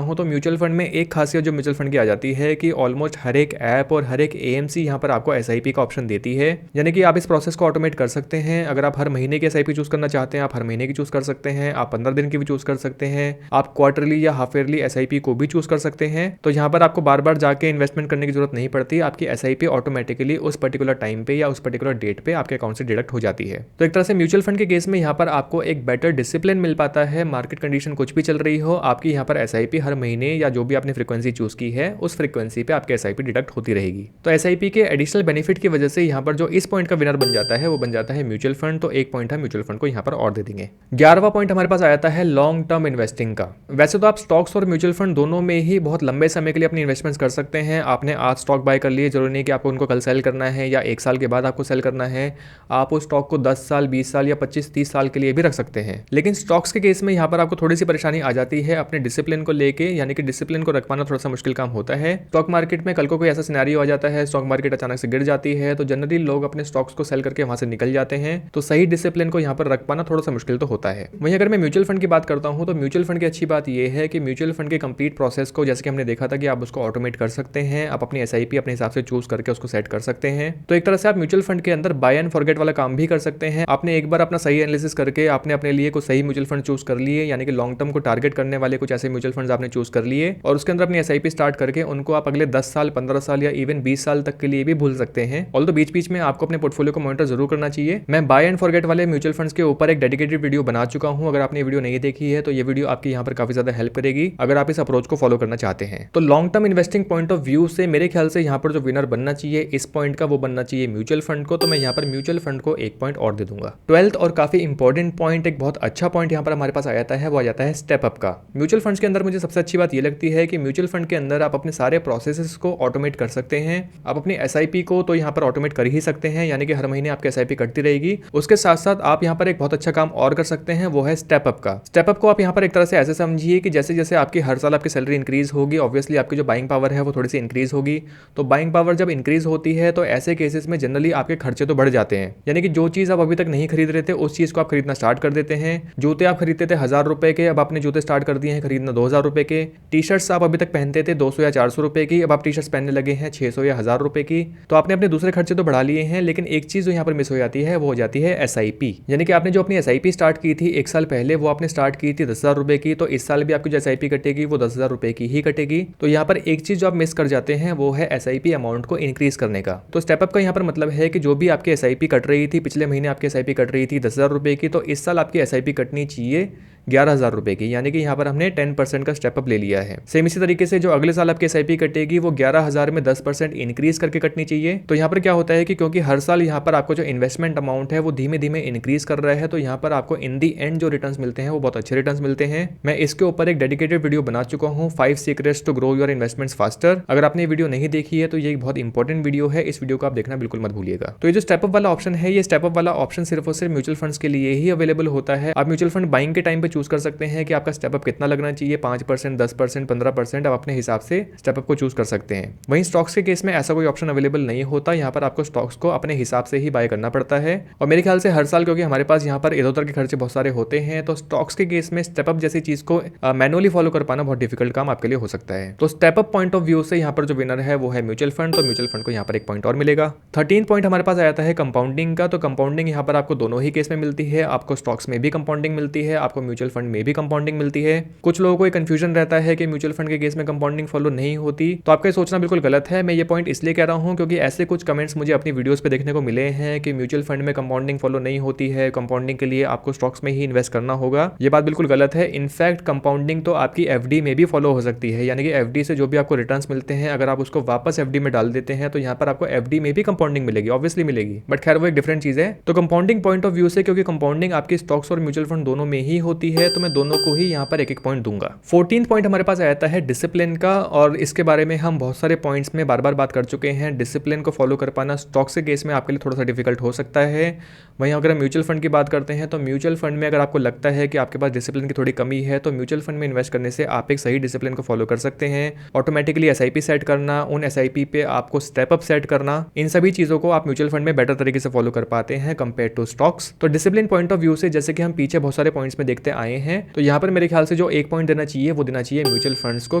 हूं, तो म्यूचुअल फंड में एक खासियत जो म्यूचुअल फंड की आ जाती है कि ऑलमोस्ट हर एक ऐप और हर एक AMC यहाँ पर आपको SIP का ऑप्शन देती है, यानी कि आप इस प्रोसेस को ऑटोमेट कर सकते हैं। अगर आप हर महीने की SIP चूज करना चाहते हैं, आप हर महीने की चूज कर सकते हैं, आप 15 दिन की भी चूज कर सकते हैं, आप क्वार्टरली या हाफ ईयरली SIP को भी चूज कर सकते हैं। तो यहाँ पर आपको बार बार जाके इन्वेस्टमेंट करने की जरूरत नहीं पड़ती। आपकी SIP ऑटोमेटिकली उस पर्टिकुलर टाइम पे या उस पर्टिकुलर डेट पे आपके अकाउंट से डिडक्ट हो जाती है। तो एक तरह से म्यूचुअल फंड के केस में यहाँ पर आपको एक बेटर डिसिप्लिन मिल पाता है। मार्केट कंडीशन कुछ भी चल रही हो, आपकी यहाँ पर SIP हर महीने या जो भी आपने फ्रीक्वेंसी चूज की है उस फ्रीक्वेंसी पे आपके SIP डिडक्ट होती रहेगी। तो SIP के एडिशनल बेनिफिट की वजह से यहाँ पर जो इस पॉइंट का विनर बन जाता है वो बन जाता है म्यूचुअल फंड। तो 1 पॉइंट है म्यूचुअल फंड को यहाँ पर और दे देंगे। 11वां पॉइंट हमारे पास आ जाता है लॉन्ग टर्म इन्वेस्टिंग का। वैसे तो आप स्टॉक्स और म्यूचुअल फंड दोनों में ही बहुत लंबे समय के लिए अपनी इन्वेस्टमेंट्स कर सकते हैं। आपने आज स्टॉक बाय कर लिए, जरूरी नहीं कि आपको उनको कल सेल करना है या 1 साल के बाद आपको सेल करना है। आप उस स्टॉक को 10 साल, 20 साल या 25-30 साल के लिए भी रख सकते हैं। लेकिन स्टॉक्स के केस में यहाँ पर आपको थोड़ी सी परेशानी आ जाती है अपने डिसिप्लिन को लेके, यानी कि डिसिप्लिन को रख पाना थोड़ा सा मुश्किल काम होता है। स्टॉक मार्केट में कल को कोई ऐसा सिनेरियो आ जाता है, स्टॉक मार्केट अचानक से गिर जाती है, तो जनरली लोग अपने स्टॉक्स को सेल करके वहां से निकल जाते हैं। तो सही डिसिप्लिन को यहाँ पर रख पाना थोड़ा सा मुश्किल तो होता है। वहीं अगर मैं म्यूचुअल फंड की बात करता हूँ, तो म्यूचुअल फंड की अच्छी बात यह है कि म्यूचुअल फंड के कंप्लीट प्रोसेस को, जैसे कि हमने देखा था कि आप उसको ऑटोमेट कर सकते हैं। आप अपनी SIP अपने हिसाब से चूज करके उसको सेट कर सकते हैं। तो एक तरह से आप म्यूचुअल फंड के अंदर बाय एंड फॉरगेट वाला काम भी कर सकते हैं। आपने एक बार अपना सही एनालिसिस करके आपने अपने लिए कुछ सही म्यूचुअल फंड चूज कर लिए, यानी कि लॉन्ग टर्म को टारगेट करने वाले कुछ ऐसे म्यूचुअल फंड्स आपने चूज कर लिए और उसके अंदर अपनी SIP स्टार्ट करके उनको आप अगले 10 साल, 15 साल या इवन 20 साल तक के लिए भी भूल सकते हैं। ऑल्दो बीच बीच में आपको अपने पोर्टफोलियो को मॉनिटर जरूर करना चाहिए। मैं बाय एंड फॉरगेट वाले म्यूचुअल फंड्स के ऊपर एक डेडिकेटेड वीडियो बना चुका हूं। अगर आपने वीडियो नहीं देखी है तो ये वीडियो आपकी यहाँ पर काफी ज्यादा हेल्प करेगी अगर आप इस अप्रोच को फॉलो करना चाहते हैं। तो long term investing point of view से मेरे ख्याल से यहाँ पर जो विनर बनना चाहिए इस पॉइंट का, वो बनना चाहिए म्यूचुअल फंड को। तो मैं यहाँ पर म्यूचुअल फंड को 1 पॉइंट और दे दूंगा। 12th और काफी इंपॉर्टेंट पॉइंट, एक बहुत अच्छा पॉइंट यहाँ पर हमारे पास आ जाता है, वो आ जाता है स्टेप अप का। म्यूचुअल फंड्स के अंदर मुझे सबसे अच्छी बात ये लगती है कि म्यूचुअल फंड के अंदर आप अपने सारे प्रोसेसेस को ऑटोमेट कर सकते हैं। आप अपनी SIP को तो यहाँ पर ऑटोमेट कर ही सकते हैं, यानी कि हर महीने आपकी SIP कटती रहेगी। उसके साथ साथ आप यहाँ पर एक बहुत अच्छा काम और कर सकते हैं, वो है स्टेपअप का। स्टेपअप को आप यहाँ पर एक तरह से ऐसे समझिए कि जैसे जैसे आपकी हर साल आपकी सैलरी इंक्रीज होगी, ऑब्वियसली आपकी जो बाइंग पावर है वो थोड़ी सी इंक्रीज होगी। तो बाइंग पावर जब इंक्रीज होती है तो ऐसे केसेस में जनरली आपके खर्चे तो बढ़ जाते हैं, यानी कि जो चीज़ आप अभी तक नहीं खरीद रहे थे उस चीज़ को आप खरीदना स्टार्ट कर देते हैं। जूते आप खरीदते थे 1000 रुपए के, अब आपने जूते स्टार्ट कर दिए हैं खरीदना 2000 रुपए के। टी शर्ट्स आप अभी तक पहनते थे 200 या 400 रुपए की, अब आप टी शर्ट्स पहनने लगे हैं 600 या 1000 रुपए की। तो आपने अपने दूसरे खर्चे तो बढ़ा लिए हैं, लेकिन एक चीज़ जो यहाँ पर मिस हो जाती है वो हो जाती है SIP। यानी कि आपने जो अपनी SIP स्टार्ट की थी 1 साल पहले, वो आपने स्टार्ट की थी 10,000 रुपए की, तो इस साल भी आपकी जो SIP कटेगी वो 10,000 रुपए की ही कटेगी। तो यहाँ पर एक चीज़ जो आप मिस कर जाते हैं वो है SIP अमाउंट को इंक्रीज करने का। तो स्टेपअप का यहाँ पर मतलब है कि जो भी आपकी SIP कट रही थी, पिछले महीने आपकी SIP कट रही थी 10,000 रुपए की, तो इस साल आपकी SIP कटनी चाहिए 11,000 रुपए की, यानी कि यहाँ पर हमने 10% का स्टेपअप ले लिया है। सेम इसी तरीके से जो अगले साल आपकी SIP कटेगी वो 11,000 में 10% इंक्रीज करके कटनी चाहिए। तो यहाँ पर क्या होता है कि क्योंकि हर साल यहाँ पर आपको जो इन्वेस्टमेंट अमाउंट है वो धीमे धीमे इंक्रीज कर रहा है, तो यहाँ पर आपको इन दी एंड जो रिटर्न्स मिलते हैं वो बहुत अच्छे रिटर्न्स मिलते हैं। मैं इसके ऊपर एक डेडिकेटेड वीडियो बना चुका हूँ, 5 secrets to grow your investments faster. अगर आपने ये वीडियो नहीं देखी है तो ये एक बहुत इंपॉर्टेंट वीडियो है, इस वीडियो को आप देखना बिल्कुल मत भूलिएगा। तो ये जो स्टेपअप वाला ऑप्शन है, ये स्टेपअप वाला ऑप्शन सिर्फ और सिर्फ म्यूचुअल फंड्स के लिए ही अवेलेबल होता है। आप म्यूचुअल फंड बाइंग के टाइम पे चूज कर सकते हैं कि आपका स्टेपअप कितना लगना चाहिए, 5%, 10%, 15%, आप अपने हिसाब से स्टेपअप को चूज कर सकते हैं। वहीं स्टॉक्स के केस में ऐसा कोई ऑप्शन अवेलेबल नहीं होता, यहाँ पर आपको स्टॉक्स को अपने हिसाब से ही बाय करना पड़ता है। और मेरे ख्याल से हर साल क्योंकि हमारे पास यहाँ पर इधर उधर के खर्चे बहुत सारे होते हैं, तो स्टॉक्स के केस में स्टेपअप जैसी चीज को मैनुअली फॉलो कर पाना बहुत डिफिकल्ट काम आपके लिए हो सकता है। तो स्टेपअप पॉइंट ऑफ व्यू से यहाँ पर जो विनर है वो है म्यूचुअल फंड, तो म्यूचुअल फंड को यहाँ पर एक पॉइंट और मिलेगा। 13 पॉइंट हमारे पास आया है कंपाउंडिंग का। तो कंपाउंडिंग यहाँ पर आपको दोनों ही केस में मिलती है, आपको स्टॉक्स में भी कंपाउंडिंग मिलती है, आपको म्यूचुअल फंड में भी कंपाउंडिंग मिलती है। कुछ लोगों को कंफ्यूजन रहता है कि म्यूचुअल फंड के केस में कंपाउंडिंग फॉलो नहीं होती, तो आपका सोचना बिल्कुल गलत है। मैं ये पॉइंट इसलिए कह रहा हूँ क्योंकि ऐसे कुछ कमेंट्स मुझे अपनी वीडियोस पे देखने को मिले हैं कि म्यूचुअल फंड में कंपाउंडिंग फॉलो नहीं होती है, कंपाउंडिंग के लिए आपको स्टॉक्स में ही इन्वेस्ट करना होगा। ये बात बिल्कुल गलत है। इनफैक्ट कंपाउंडिंग तो आपकी FD में भी फॉलो हो सकती है, यानी कि FD से जो भी आपको रिटर्न्स मिलते हैं अगर आप उसको वापस FD में डाल देते हैं तो यहाँ पर आपको FD में भी कंपाउंडिंग मिलेगी, ऑब्वियसली मिलेगी, बट खैर वो एक डिफरेंट चीज है। तो कंपाउंडिंग पॉइंट ऑफ व्यू से, क्योंकि कंपाउंडिंग आपकी स्टॉक्स और म्यूचुअल फंड दोनों में ही होती है, तो मैं दोनों को ही यहाँ पर एक एक पॉइंट दूंगा। 14 पॉइंट हमारे पास आता है डिसिप्लिन का, और इसके बारे में हम बहुत सारे पॉइंट्स में बार बार बात कर चुके हैं। डिसिप्लिन को फॉलो कर पाना स्टॉक्स के केस में आपके लिए थोड़ा सा डिफिकल्ट हो सकता है। वहीं अगर हम म्यूचुअल फंड की बात करते हैं तो म्यूचुअल फंड में अगर आपको लगता है कि आपके पास डिसिप्लिन की थोड़ी कमी है तो म्यूचुअल फंड में इन्वेस्ट करने से आप एक सही डिसिप्लिन को फॉलो कर सकते हैं। ऑटोमेटिकली SIP सेट करना, उन SIP पे आपको स्टेपअप सेट करना, इन सभी चीज़ों को आप म्यूचुअल फंड में बेटर तरीके से फॉलो कर पाते हैं कंपेयर टू स्टॉक्स। तो डिसिप्लिन पॉइंट ऑफ व्यू से जैसे कि हम पीछे बहुत सारे पॉइंट्स में देखते आए हैं, तो यहाँ पर मेरे ख्याल से जो एक पॉइंट देना चाहिए वो देना चाहिए म्यूचुअल फंड्स को,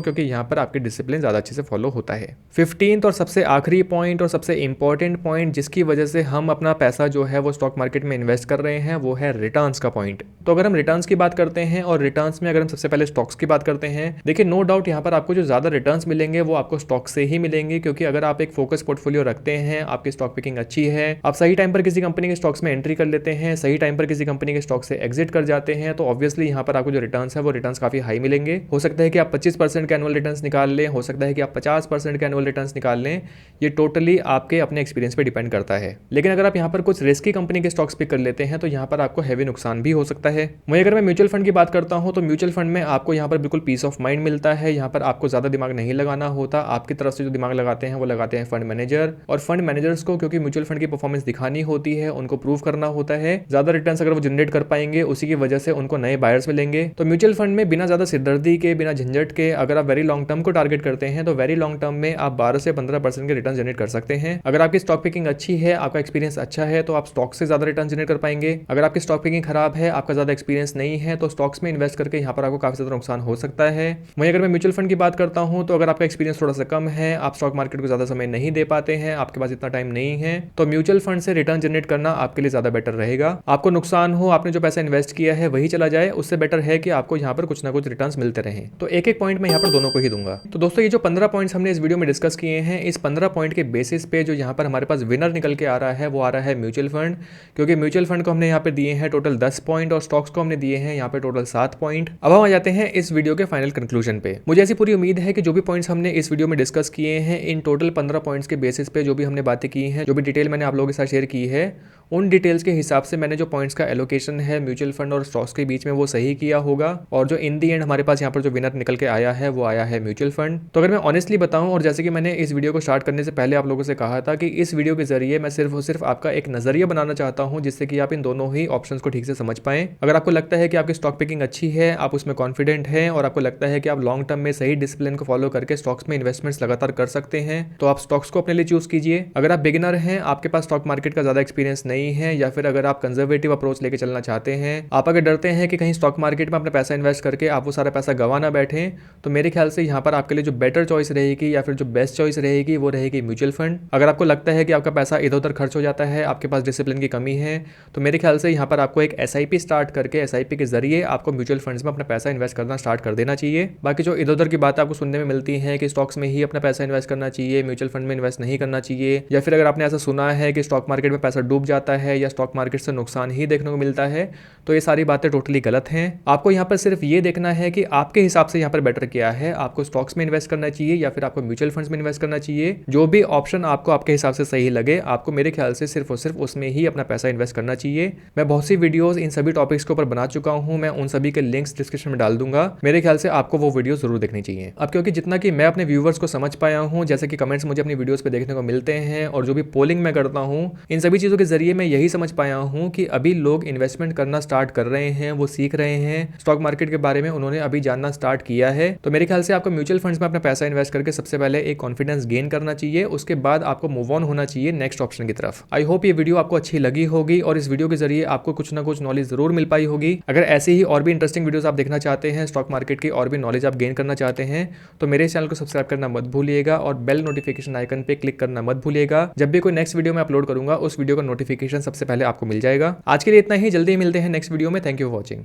क्योंकि यहाँ पर आपके डिसिप्लिन ज़्यादा अच्छे से फॉलो होता है। 15th और सबसे आखिरी पॉइंट और सबसे इंपॉर्टेंट पॉइंट जिसकी वजह से हम अपना पैसा जो है वो स्टॉक मार्केट में इन्वेस्ट कर रहे हैं वो है रिटर्न्स का पॉइंट। तो अगर हम रिटर्न्स की बात करते हैं और रिटर्न्स में अगर हम सबसे पहले स्टॉक्स की बात करते हैं, देखिए नो डाउट यहाँ पर आपको जो ज़्यादा रिटर्न्स मिलेंगे वो आपको स्टॉक से ही मिलेंगे, क्योंकि अगर आप एक फोकस पोर्टफोलियो रखते हैं, आपकी स्टॉक पिकिंग अच्छी है, आप सही टाइम पर किसी कंपनी के स्टॉक्स में एंट्री कर लेते हैं, सही टाइम पर किसी कंपनी के स्टॉक से एग्जिट कर जाते हैं, तो ऑब्वियसली यहाँ पर आपको जो रिटर्न्स है वो रिटर्न्स काफी हाई मिलेंगे। हो सकता है कि आप 25% के एनुअल रिटर्न्स निकाल लें, हो सकता है कि आप 50% के एनुअल रिटर्न्स निकाल लें, ये टोटली आपके अपने एक्सपीरियंस पे डिपेंड करता है। लेकिन अगर आप यहाँ पर कुछ रिस्की कंपनी के स्टॉक्स पिक कर लेते हैं तो यहाँ पर आपको हैवी नुकसान भी हो सकता है। वहीं अगर मैं म्यूचुअल फंड की बात करता हूँ तो म्यूचुअल फंड में आपको यहाँ पर बिल्कुल पीस ऑफ माइंड मिलता है, यहाँ पर आपको ज्यादा दिमाग नहीं लगाना होता, आपकी तरफ से जो दिमाग लगाते हैं वो लगाते हैं फंड मैनेजर, और फंड मैनेजर्स को क्योंकि म्यूचुअल फंड की परफॉर्मेंस दिखानी होती है, उनको प्रूव करना होता है, ज्यादा रिटर्न्स अगर वो जनरेट कर पाएंगे उसी की वजह से उनको नए बायर्स मिलेंगे। तो म्यूचुअल फंड में बिना ज्यादा सिरदर्दी के, बिना झंझट के, अगर आप वेरी लॉन्ग टर्म को टारगेट करते हैं तो वेरी लॉन्ग टर्म में आप 12 से 15% के रिटर्न जनरेट कर सकते हैं। अगर आपकी स्टॉक पिकिंग अच्छी है, आपका एक्सपीरियंस अच्छा है, तो आप स्टॉक से ज्यादा रिटर्न जनरेट कर पाएंगे। अगर आपकी स्टॉक पिकिंग खराब है, आपका ज्यादा एक्सपीरियंस नहीं है, तो स्टॉक्स में इन्वेस्ट करके यहाँ पर आपको काफी ज्यादा नुकसान हो सकता है। वहीं अगर मैं म्यूचुअल फंड की बात करता हूँ तो अगर आपका एक्सपीरियंस थोड़ा सा कम है, आप स्टॉक मार्केट को ज्यादा समय नहीं दे पाते हैं, आपके पास इतना टाइम नहीं है, तो म्यूचुअल फंड से रिटर्न जनरेट करना आपके लिए ज्यादा बेटर रहेगा। आपको नुकसान हो, आपने जो पैसा इन्वेस्ट किया है वही चला जाए, उससे बेटर है कि आपको यहाँ पर कुछ ना कुछ रिटर्न्स मिलते रहें। तो एक एक पॉइंट मैं यहाँ पर दोनों को ही दूंगा। तो दोस्तों ये जो 15 पॉइंट्स हमने इस वीडियो में डिस्कस किए हैं, इस 15 पॉइंट के बेसिस पे जो यहाँ पर हमारे पास विनर निकल के आ रहा है वो आ रहा है म्यूचुअल फंड, क्योंकि म्यूचुअल फंड को हमने यहाँ पे दिए हैं टोटल 10 पॉइंट और स्टॉक्स को हमने दिए हैं यहाँ पे टोटल 7 पॉइंट। अब हम आ जाते हैं इस वीडियो के फाइनल कंक्लूजन पे। मुझे ऐसी पूरी उम्मीद है कि जो भी पॉइंट्स हमने इस वीडियो में डिस्कस किए हैं, इन टोटल 15 पॉइंट्स के बेसिस पे जो भी हमने बातें की हैं, जो भी डिटेल मैंने आप लोगों के साथ शेयर की है, उन डिटेल्स के हिसाब से मैंने जो पॉइंट्स का एलोकेशन है म्यूचुअल फंड और स्टॉक्स के बीच में वो सही किया होगा, और जो इन दी एंड हमारे पास यहाँ पर जो विनर निकल के आया है वो आया है म्यूचुअल फंड। तो अगर मैं ऑनेस्टली बताऊं, और जैसे कि मैंने इस वीडियो को स्टार्ट करने से पहले आप लोगों से कहा था कि इस वीडियो के जरिए मैं सिर्फ और सिर्फ आपका एक नजरिया बनाना चाहता हूं, जिससे कि आप इन दोनों ही ऑप्शंस को ठीक से समझ पाएं। अगर आपको लगता है कि आपकी स्टॉक पिकिंग अच्छी है, आप उसमें कॉन्फिडेंट हैं और आपको लगता है कि आप लॉन्ग टर्म में सही डिसिप्लिन को फॉलो करके स्टॉक्स में इन्वेस्टमेंट्स लगातार कर सकते हैं, तो आप स्टॉक्स को अपने लिए चूज कीजिए। अगर आप बिगिनर हैं, आपके पास स्टॉक मार्केट का ज्यादा एक्सपीरियंस नहीं है, या फिर अगर आप कंजर्वेटिव अप्रोच लेके चलना चाहते हैं, आप अगर डरते हैं कि कहीं स्टॉक मार्केट में अपना पैसा इन्वेस्ट करके आप वो सारा पैसा गवा ना बैठे, तो मेरे ख्याल से यहाँ पर आपके लिए जो बेटर चॉइस रहेगी या फिर जो बेस्ट चॉइस रहेगी वो रहेगी म्यूचुअल फंड। अगर आपको लगता है कि आपका पैसा इधर उधर खर्च हो जाता है, आपके पास डिसिप्लिन की कमी है, तो मेरे ख्याल से यहाँ पर आपको एक एसआईपी स्टार्ट करके एसआईपी के जरिए आपको म्यूचुअल फंड्स में अपना पैसा इन्वेस्ट करना स्टार्ट कर देना चाहिए। बाकी जो इधर उधर की बात आपको सुनने में मिलती है कि स्टॉक्स में ही अपना पैसा इन्वेस्ट करना चाहिए, म्यूचुअल फंड में इन्वेस्ट नहीं करना चाहिए, या फिर अगर आपने ऐसा सुना है कि स्टॉक मार्केट में पैसा डूब जाता है या स्टॉक मार्केट से नुकसान ही देखने को मिलता है, तो ये सारी बातें टोटली गलत हैं। आपको यहाँ पर सिर्फ ये देखना है कि आपके हिसाब से यहाँ पर बेटर क्या है, आपको स्टॉक्स में इन्वेस्ट करना चाहिए या फिर आपको म्यूचुअल फंड्स में इन्वेस्ट करना चाहिए। जो भी ऑप्शन आपको आपके हिसाब से सही लगे, आपको मेरे ख्याल से सिर्फ और सिर्फ उसमें ही अपना पैसा इन्वेस्ट करना चाहिए। मैं बहुत सी वीडियोस इन सभी टॉपिक्स के ऊपर बना चुका हूं, मैं उन सभी के लिंक्स डिस्क्रिप्शन में डाल दूंगा, मेरे ख्याल से आपको वो वीडियो जरूर देखनी चाहिए। अब क्योंकि जितना कि मैं अपने व्यूवर्स को समझ पाया हूं, जैसे कि कमेंट्स मुझे अपनी वीडियोस पे देखने को मिलते हैं और जो भी पोलिंग मैं करता हूं, इन सभी चीजों के जरिए मैं यही समझ पाया हूं कि अभी लोग इन्वेस्टमेंट करना स्टार्ट कर रहे हैं, वो सीख रहे हैं, स्टॉक मार्केट के बारे में उन्होंने अभी जानना स्टार्ट किया है। तो मेरे ख्याल से आपको म्यूचुअल फंड्स में अपना पैसा इन्वेस्ट करके सबसे पहले एक कॉन्फिडेंस गेन करना चाहिए, उसके बाद आपको मूव ऑन होना चाहिए नेक्स्ट ऑप्शन की तरफ। आई होप ये वीडियो आपको अच्छी लगी होगी और इस वीडियो के जरिए आपको कुछ ना कुछ नॉलेज जरूर मिल पाई होगी। अगर ऐसे ही और भी इंटरेस्टिंग वीडियोस आप देखना चाहते हैं, स्टॉक मार्केट की और भी नॉलेज आप गेन करना चाहते हैं, तो मेरे चैनल को सब्सक्राइब करना मत भूलिएगा और बेल नोटिफिकेशन आइकन पे क्लिक करना मत भूलिएगा। जब भी कोई नेक्स्ट वीडियो मैं अपलोड करूंगा, उस वीडियो का नोटिफिकेशन सबसे पहले आपको मिल जाएगा। आज के लिए इतना ही, जल्दी ही मिलते हैं नेक्स्ट वीडियो में। Thank you for watching.